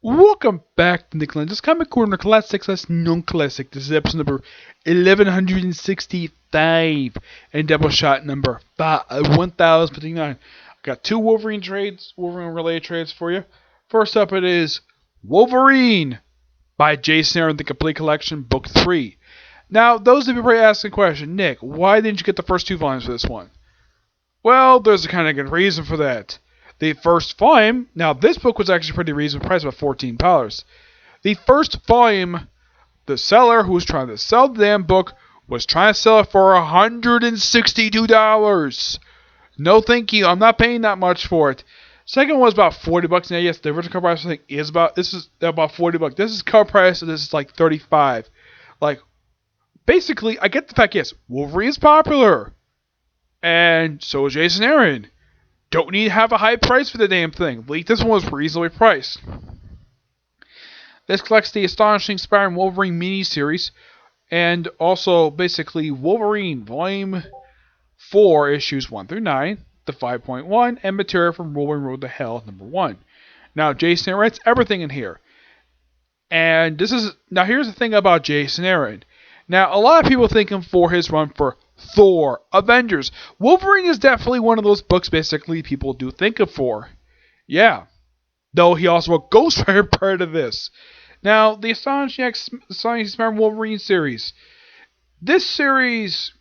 Welcome back to the Lenz. This comic corner classic slash non-classic. This is episode number 1165 and Doubleshot number 1059. I got two Wolverine related trades for you. First up, it is Wolverine by Jason Aaron, the complete collection, book 3. Now, those of you probably asking the question, Nick, why didn't you get the first two volumes for this one? Well, there's a kind of good reason for that. The first volume, now this book was actually pretty reasonable price, about $14. The first volume, the seller who was trying to sell the damn book was trying to sell it for $162. No thank you, I'm not paying that much for it. Second one was about $40. Now yes, the original cover price I think is about $40. This is cover price, so this is like $35. Like, basically, I get the fact, yes, Wolverine is popular. And so is Jason Aaron. Don't need to have a high price for the damn thing. At least this one was reasonably priced. This collects the Astonishing Spider-Man Wolverine miniseries, and also basically Wolverine Volume 4, issues 1 through 9, the 5.1, and material from Wolverine Road to Hell, number 1. Now, Jason Aaron writes everything in here. And now here's the thing about Jason Aaron. Now, a lot of people thank him for his run for Thor, Avengers. Wolverine is definitely one of those books basically people do think of for. Yeah. Though he also wrote Ghost Rider prior to this. Now, the Astonishing Spider-Man Wolverine series. This series,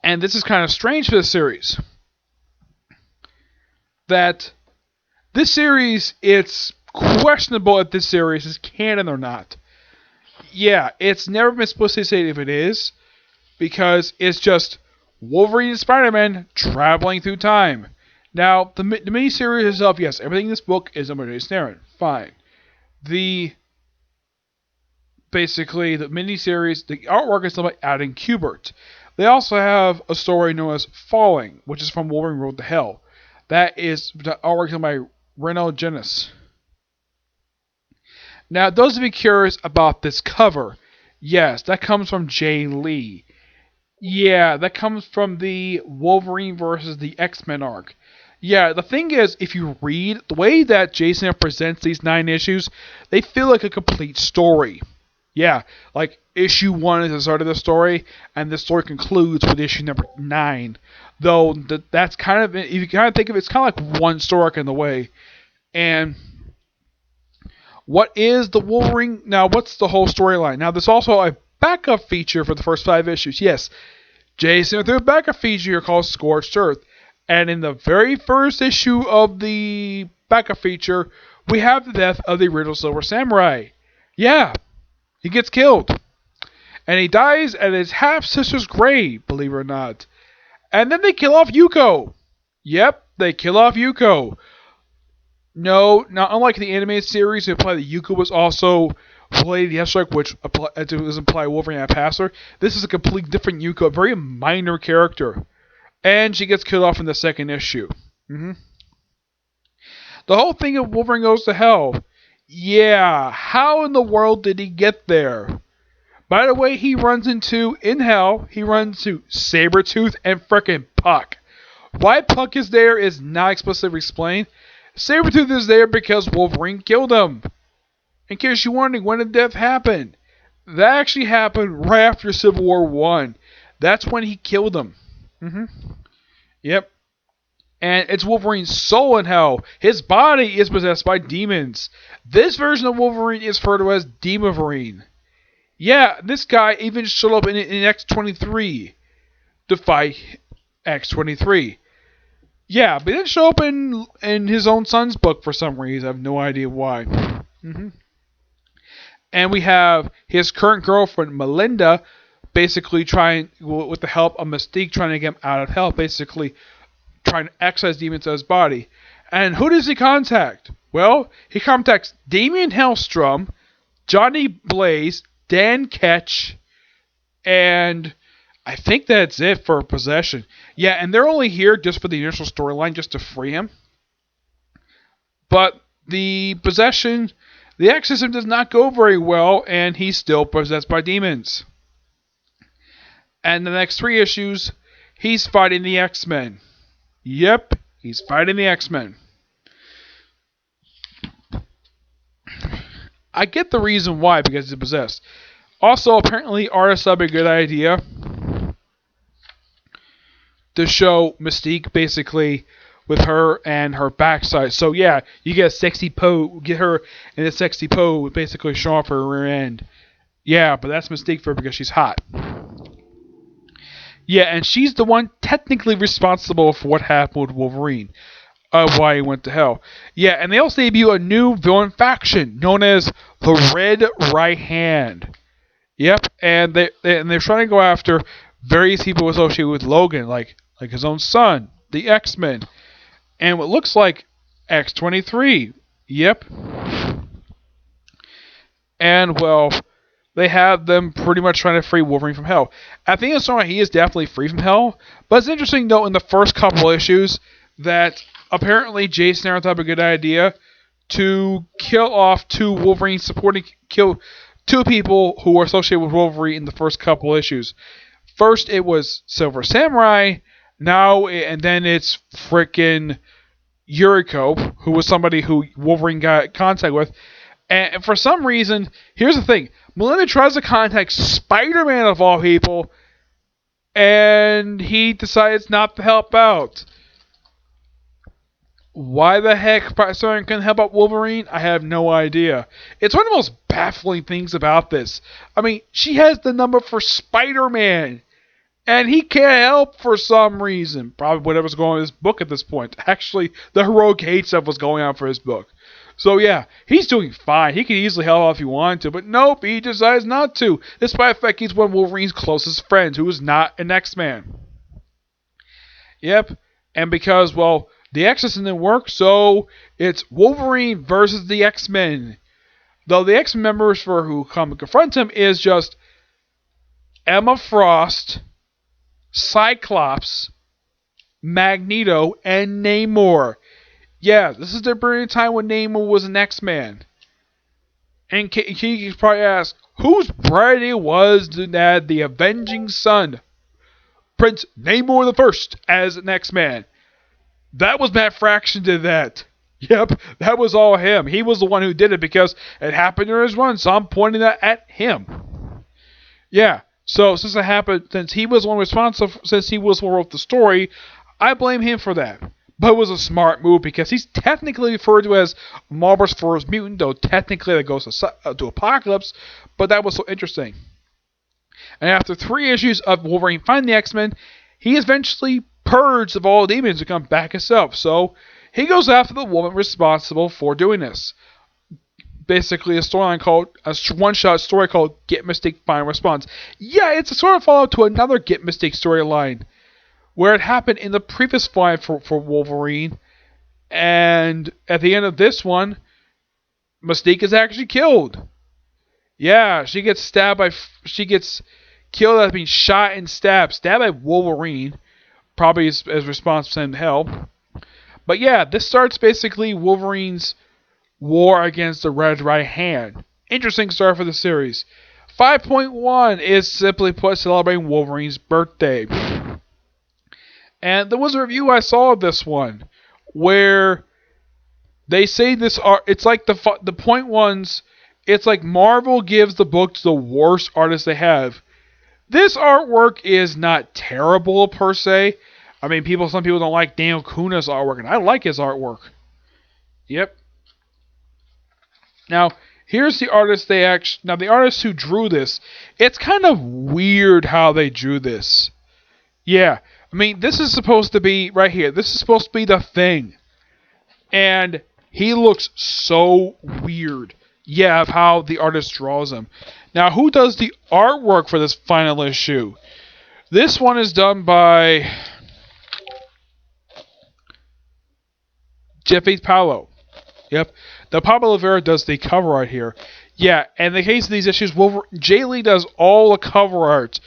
and this is kind of strange for this series, that this series, it's questionable if this series is canon or not. Yeah, it's never been explicitly stated if it is, because it's just Wolverine and Spider-Man traveling through time. Now, the miniseries itself, yes, everything in this book is under Jason Aaron. Fine. Basically, the miniseries, the artwork is done by Adam Kubert. They also have a story known as Falling, which is from Wolverine Road to Hell. That is the artwork done by Reno Genis. Now, those of you curious about this cover, yes, that comes from Jay Lee. Yeah, that comes from the Wolverine versus the X-Men arc. Yeah, the thing is, if you read the way that Jason presents these 9 issues, they feel like a complete story. Yeah, like issue 1 is the start of the story, and the story concludes with issue number 9. Though that's kind of, if you kind of think of it, it's kind of like one story arc in the way. And what is the Wolverine? Now, what's the whole storyline? Now, there's also a backup feature for the first 5 issues. Yes, Jason threw a backup feature here called Scorched Earth. And in the very first issue of the backup feature, we have the death of the original Silver Samurai. Yeah, he gets killed. And he dies at his half-sister's grave, believe it or not. And then they kill off Yuko. Yep, they kill off Yuko. No, not unlike the animated series, it implied that Yuko was also related to Deathstroke, which was implied Wolverine had passed her. This is a completely different Yuko, a very minor character. And she gets killed off in the second issue. The whole thing of Wolverine Goes to Hell. Yeah, how in the world did he get there? By the way, in Hell, he runs into Sabretooth and frickin' Puck. Why Puck is there is not explicitly explained. Sabretooth is there because Wolverine killed him. In case you're wondering, when did death happen? That actually happened right after Civil War 1. That's when he killed him. Yep. And it's Wolverine's soul in Hell. His body is possessed by demons. This version of Wolverine is referred to as Demoverine. Yeah, this guy even showed up in X-23 to fight X-23. Yeah, but he didn't show up in his own son's book for some reason. I have no idea why. And we have his current girlfriend, Melinda, basically trying, with the help of Mystique, trying to get him out of hell, basically trying to exorcise demons out of his body. And who does he contact? Well, he contacts Damian Hellstrom, Johnny Blaze, Dan Ketch, and I think that's it for possession. Yeah, and they're only here just for the initial storyline, just to free him. But the possession, the exorcism does not go very well, and he's still possessed by demons. And the next 3 issues, he's fighting the X-Men. Yep, he's fighting the X-Men. I get the reason why, because he's possessed. Also, apparently, artists have a good idea to show Mystique basically with her and her backside. So yeah, you get a sexy pose, get her in a sexy pose, basically show off her rear end. Yeah, but that's Mystique for her because she's hot. Yeah, and she's the one technically responsible for what happened with Wolverine. Why he went to hell. Yeah, and they also debut a new villain faction known as the Red Right Hand. Yep, and they're trying to go after various people associated with Logan, like his own son, the X-Men, and what looks like X-23. Yep. And well, they have them pretty much trying to free Wolverine from hell. At the end of the story, he is definitely free from hell, but it's interesting though in the first couple issues that apparently Jason Aaron thought of a good idea to kill off kill two people who were associated with Wolverine in the first couple issues. First, it was Silver Samurai. And then it's frickin' Yuriko, who was somebody who Wolverine got in contact with. And for some reason, here's the thing: Melinda tries to contact Spider-Man of all people, and he decides not to help out. Why the heck Spider-Man couldn't help out Wolverine? I have no idea. It's one of the most baffling things about this. I mean, she has the number for Spider-Man, and he can't help for some reason. Probably whatever's going on in his book at this point. Actually, the Heroic Hate stuff was going on for his book. So yeah, he's doing fine. He could easily help out if he wanted to, but nope, he decides not to. Despite the fact he's one of Wolverine's closest friends, who is not an X-Man. Yep, and because, well, the X didn't work, so it's Wolverine versus the X-Men. Though the X-Men members who come to confront him is just Emma Frost, Cyclops, Magneto, and Namor. Yeah, this is the brilliant time when Namor was an X-Man. And he probably ask, whose bride was that the Avenging Son? Prince Namor the First as an X-Man. That was Matt Fraction did that. Yep, that was all him. He was the one who did it because it happened during his run, so I'm pointing that at him. Yeah, so since it happened, since he was the one responsible, since he was the one who wrote the story, I blame him for that. But it was a smart move because he's technically referred to as Marvel's first mutant, though technically that goes to Apocalypse, but that was so interesting. And after 3 issues of Wolverine finding the X-Men, he eventually purged of all demons to come back himself. So he goes after the woman responsible for doing this. Basically, a one-shot story called Get Mystique Final Response. Yeah, it's a sort of follow-up to another Get Mystique storyline, where it happened in the previous line for Wolverine. And at the end of this one, Mystique is actually killed. Yeah, she gets killed after being shot and stabbed by Wolverine. Probably as response to send help. But yeah, this starts basically Wolverine's war against the Red Right Hand. Interesting start for the series. 5.1 is simply put celebrating Wolverine's birthday. And there was a review I saw of this one where they say this art, it's like the point ones, it's like Marvel gives the book to the worst artist they have. This artwork is not terrible per se. I mean, some people don't like Daniel Kuna's artwork, and I like his artwork. Yep. Now, here's the artist the artist who drew this. It's kind of weird how they drew this. Yeah. I mean, this is supposed to be, right here, this is supposed to be the Thing. And he looks so weird. Yeah, of how the artist draws him. Now, who does the artwork for this final issue? This one is done by Jeffy Paolo. Yep. The Pablo Rivera does the cover art here. Yeah, and in the case of these issues, Jay Lee does all the cover art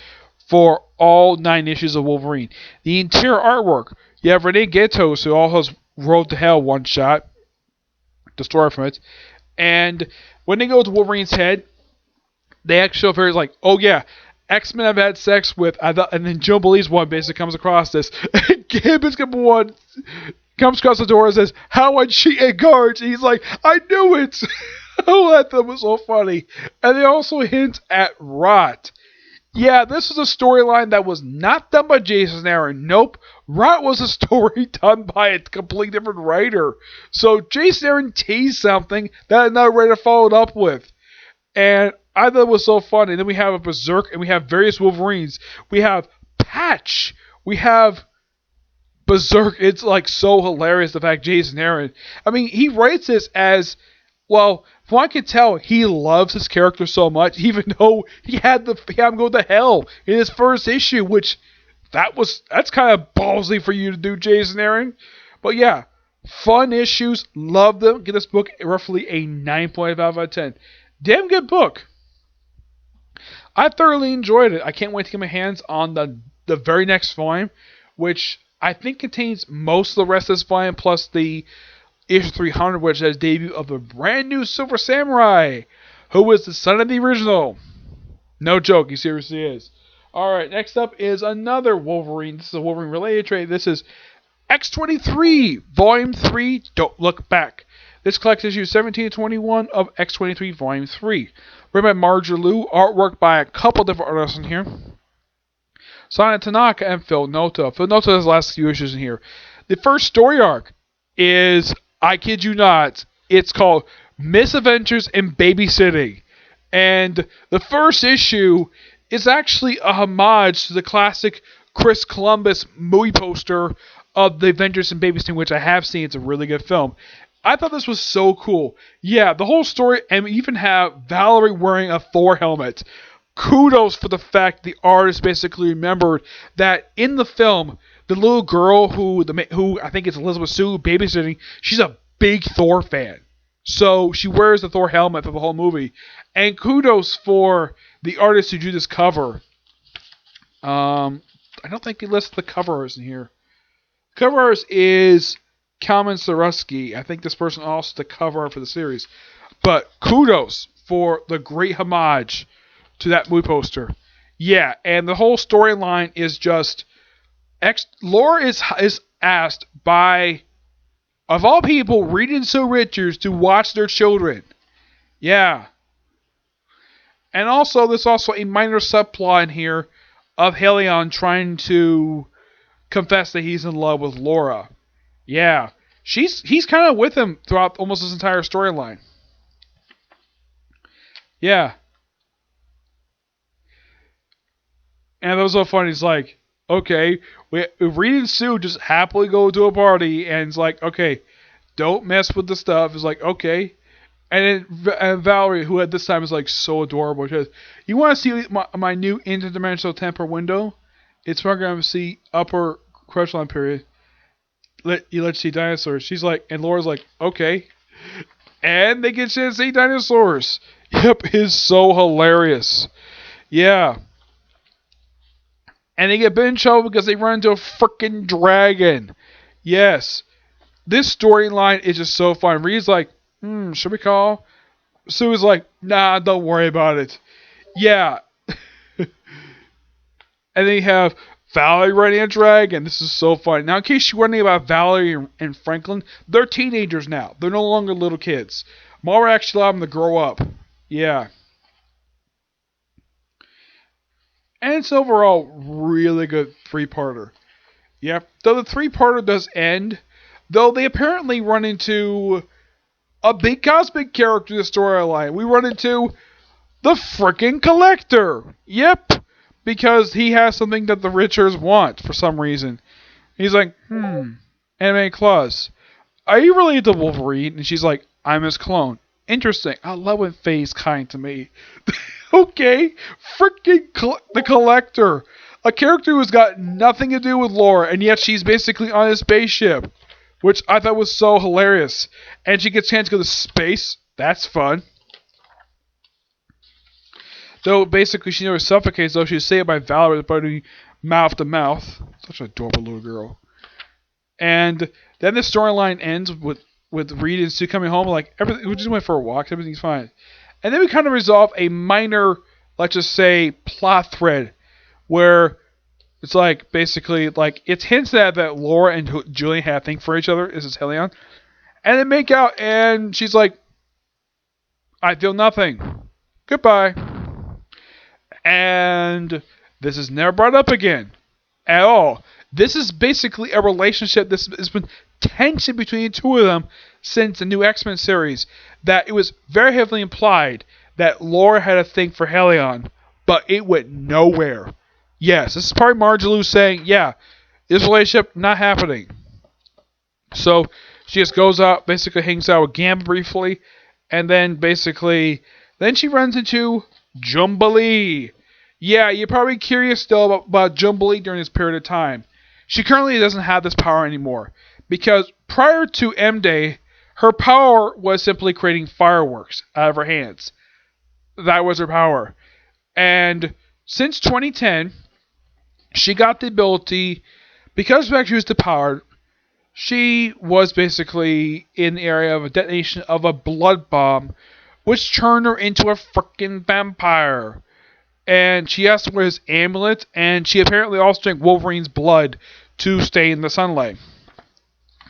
for all 9 issues of Wolverine. The interior artwork, you have Renee Gatos, who also has Road to Hell one shot, the story from it. And when they go to Wolverine's head, they actually show like, oh yeah, X-Men have had sex with, and then Jubilee's one basically comes across this. And Gibbons one comes across the door and says, how would she and guards? And he's like, I knew it! Oh, that was so funny. And they also hint at Rot. Yeah, this was a storyline that was not done by Jason Aaron. Nope. Rot was a story done by a completely different writer. So Jason Aaron teased something that another writer followed up with. And I thought it was so fun. And then we have a Berserk and we have various Wolverines. We have Patch. We have Berserk. It's like so hilarious the fact Jason Aaron. I mean, he writes this as, well, from what I can tell, he loves his character so much, even though he had him go to hell in his first issue, which that's kind of ballsy for you to do, Jason Aaron. But yeah, fun issues, love them. Give this book roughly a 9.5 out of 10. Damn good book. I thoroughly enjoyed it. I can't wait to get my hands on the very next volume, which I think contains most of the rest of this volume, plus the issue 300, which has debut of the brand new Silver Samurai, who is the son of the original. No joke, he seriously is. Alright, next up is another Wolverine. This is a Wolverine related trade. This is X-23, Volume 3, Don't Look Back. This collects issue 17-21 of X-23, Volume 3. Written by Marjorie Liu, artwork by a couple different artists in here. Sana Tanaka and Phil Noto. Phil Noto has the last few issues in here. The first story arc is, I kid you not, it's called Misadventures in Babysitting. And the first issue is actually a homage to the classic Chris Columbus movie poster of The Adventures in Babysitting, which I have seen. It's a really good film. I thought this was so cool. Yeah, the whole story, and we even have Valerie wearing a Thor helmet. Kudos for the fact the artist basically remembered that in the film, the little girl who I think is Elizabeth Sue babysitting, she's a big Thor fan. So she wears the Thor helmet for the whole movie. And kudos for the artist who drew this cover. I don't think he lists the cover artist in here. Cover artist is Kalman Sarusky. I think this person also the cover art for the series. But kudos for the great homage to that movie poster. Yeah, and the whole storyline is just Laura is asked by, of all people, Reed and Sue Richards to watch their children. Yeah. And also, there's also a minor subplot in here of Helion trying to confess that he's in love with Laura. Yeah. He's kind of with him throughout almost this entire storyline. Yeah. And that was so funny. It's like, okay, Reed and Sue just happily go to a party, and it's like, okay, don't mess with the stuff. It's like, okay. And then Valerie, who at this time is like so adorable, says, you want to see my new interdimensional temper window? It's programmed to see upper crush line period. Let you see dinosaurs. She's like, and Laura's like, okay. And they get a chance to see dinosaurs. Yep, it's so hilarious. Yeah. And they get in trouble because they run into a freaking dragon. Yes. This storyline is just so fun. Reed's like, should we call? Sue's like, nah, don't worry about it. Yeah. And then you have Valerie running a dragon. This is so fun. Now, in case you're wondering about Valerie and Franklin, they're teenagers now. They're no longer little kids. Mara actually allowed them to grow up. Yeah. And it's overall really good three-parter. Yep. Though the three-parter does end, though they apparently run into a big cosmic character in the storyline. We run into the frickin' Collector. Yep. Because he has something that the Richards want for some reason. He's like, anime claws. Are you related to Wolverine? And she's like, I'm his clone. Interesting. I love when Faye's kind to me. Okay. Frickin' the Collector. A character who's got nothing to do with Laura, and yet she's basically on a spaceship. Which I thought was so hilarious. And she gets a chance to go to space. That's fun. Though basically she never suffocates, though she's saved by Valerie putting mouth to mouth. Such an adorable little girl. And then the storyline ends with Reed and Sue coming home, like, everything, we just went for a walk, everything's fine. And then we kind of resolve a minor, let's just say, plot thread where it's like, basically, like, it's hinted at that Laura and Julian had a thing for each other. This is Helion. And they make out, and she's like, I feel nothing. Goodbye. And this is never brought up again at all. This is basically a relationship. This has been tension between the two of them since the new X-Men series. That it was very heavily implied that Laura had a thing for Helion, but it went nowhere. Yes, this is probably Marjorie saying, yeah, this relationship not happening. So she just goes out, basically hangs out with Gambit briefly, and then she runs into Jubilee. Yeah, you're probably curious still about Jubilee during this period of time. She currently doesn't have this power anymore, because prior to M-Day, her power was simply creating fireworks out of her hands. That was her power. And since 2010, she got the ability, because she used the power, she was basically in the area of a detonation of a blood bomb, which turned her into a freaking vampire. And she has to wear his amulet, and she apparently also drank Wolverine's blood to stay in the sunlight.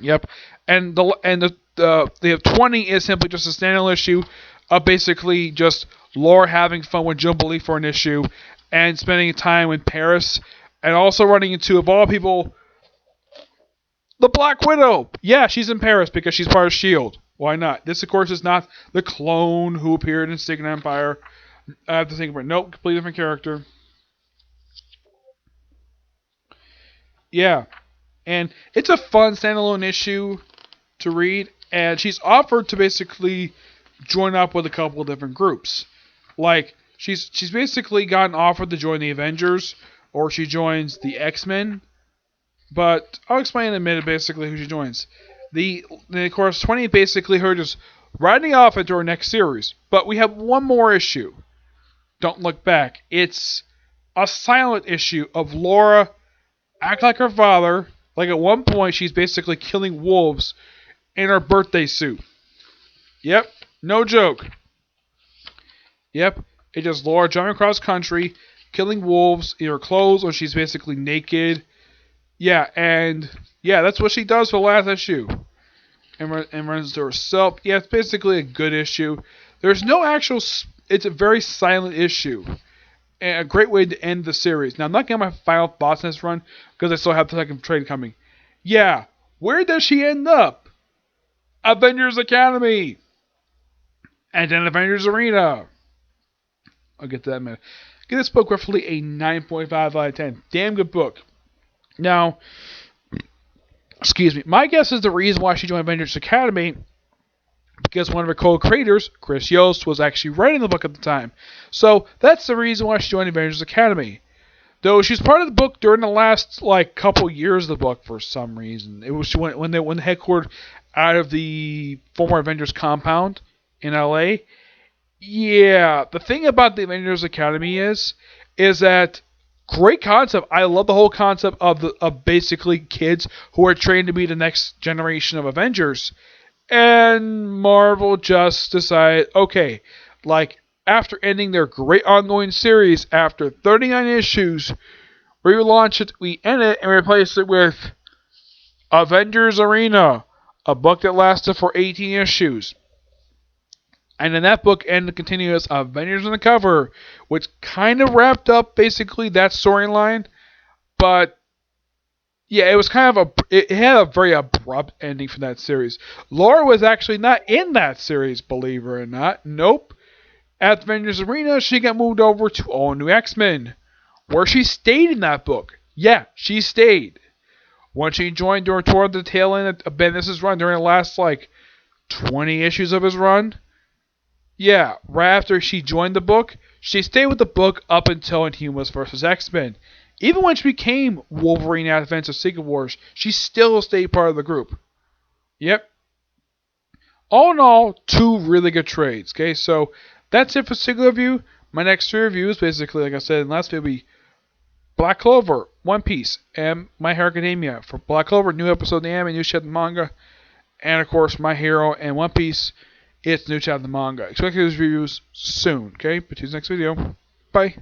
Yep. And the 20 is simply just a standalone issue of basically just Laura having fun with Jubilee for an issue and spending time in Paris, and also running into, of all people, the Black Widow. Yeah, she's in Paris because she's part of S.H.I.E.L.D. Why not? This, of course, is not the clone who appeared in Secret Empire. I have to think about it. Nope, completely different character. Yeah. And it's a fun standalone issue to read. And she's offered to basically join up with a couple of different groups. Like, she's basically gotten offered to join the Avengers, or she joins the X-Men. But I'll explain in a minute basically who she joins. Of course, 20 basically her just riding off into her next series. But we have one more issue. Don't Look Back. It's a silent issue of Laura act like her father. Like at one point, she's basically killing wolves in her birthday suit. Yep, no joke. Yep, it's just Laura jumping across country, killing wolves in her clothes, or she's basically naked. Yeah, and yeah, that's what she does for the last issue. And runs to herself. Yeah, it's basically a good issue. There's no actual. It's a very silent issue. And a great way to end the series. Now, I'm not getting my final thoughts on this run because I still have the second trade coming. Yeah, where does she end up? Avengers Academy. And then Avengers Arena. I'll get to that in a minute. Give this book roughly a 9.5 out of 10. Damn good book. Now, excuse me. My guess is the reason why she joined Avengers Academy, because one of her co-creators, Chris Yost, was actually writing the book at the time. So that's the reason why she joined Avengers Academy. Though she's part of the book during the last couple years of the book for some reason. It was when they headquartered out of the former Avengers compound in LA. Yeah, the thing about the Avengers Academy is that great concept. I love the whole concept of basically kids who are trained to be the next generation of Avengers. And Marvel just decided, okay, after ending their great ongoing series, after 39 issues, we relaunch it, we end it, and replace it with Avengers Arena, a book that lasted for 18 issues. And in that book ended continuous Avengers on the Cover, which kind of wrapped up basically that storyline, but yeah, it was it had a very abrupt ending for that series. Laura was actually not in that series, believe it or not. Nope. At Avengers Arena, she got moved over to All New X-Men, where she stayed in that book. Yeah, she stayed. Once she joined toward the tail end of Bendis' run during the last 20 issues of his run. Yeah, right after she joined the book, she stayed with the book up until Inhumans vs. X-Men. Even when she became Wolverine at Adventures of Secret Wars, she still stayed part of the group. Yep. All in all, 2 really good trades. Okay, so that's it for Single Review. My next 3 reviews, basically, like I said in the last video, will be Black Clover, One Piece, and My Hero Academia. For Black Clover, new episode of the anime, new chapter of the manga, and of course, My Hero and One Piece, it's new chapter of the manga. Expect these reviews soon. Okay, but to the next video. Bye.